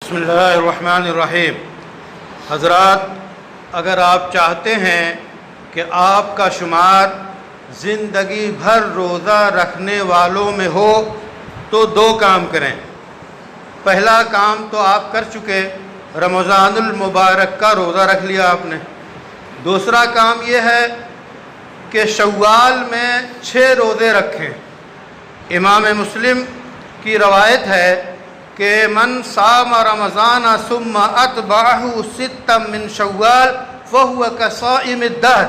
बिस्मिल्लाहिर्रहमानिर्रहीम। हज़रात, अगर आप चाहते हैं कि आपका शुमार ज़िंदगी भर रोज़ा रखने वालों में हो तो दो काम करें। पहला काम तो आप कर चुके, रमज़ानुल मुबारक का रोज़ा रख लिया आपने। दूसरा काम ये है कि शव्वाल में 6 रोज़े रखें। इमाम मुस्लिम की रवायत है कि मन साम रमज़ान सुम्मा अतबाहु सित्तम मिन शव्वाल फहुव कसाइमिद दहर,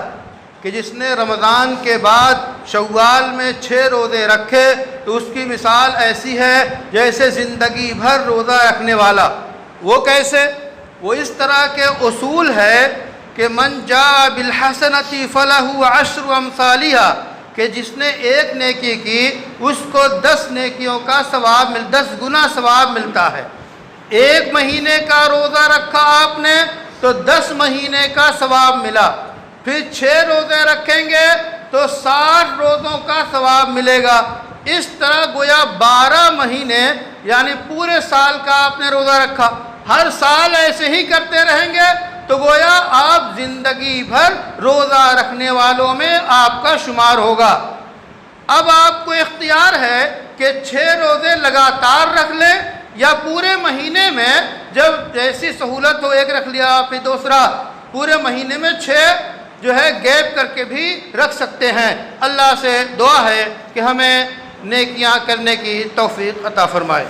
कि जिसने रमज़ान के बाद शव्वाल में 6 रोज़े रखे तो उसकी मिसाल ऐसी है जैसे ज़िंदगी भर रोज़ा रखने वाला। वो कैसे? वो इस तरह के उसूल है कि मन जा बिलहसनती फलहु अश्रु अमसालिहा, कि जिसने एक नेकी की उसको 10 नेकियों का सवाब 10 गुना सवाब मिलता है। 1 महीने का रोज़ा रखा आपने तो 10 महीने का सवाब मिला। फिर 6 रोज़े रखेंगे तो 60 रोज़ों का सवाब मिलेगा। इस तरह गोया 12 महीने यानी पूरे साल का आपने रोज़ा रखा। हर साल ऐसे ही करते रहेंगे तो गोया आप ज़िंदगी भर रोज़ा रखने वालों में आपका शुमार होगा। अब आपको इख्तियार है कि 6 रोज़े लगातार रख लें या पूरे महीने में जब जैसी सहूलत हो एक रख लिया, फिर दूसरा, पूरे महीने में 6 जो है गैप करके भी रख सकते हैं। अल्लाह से दुआ है कि हमें नेकियां करने की तौफीक अता फरमाए।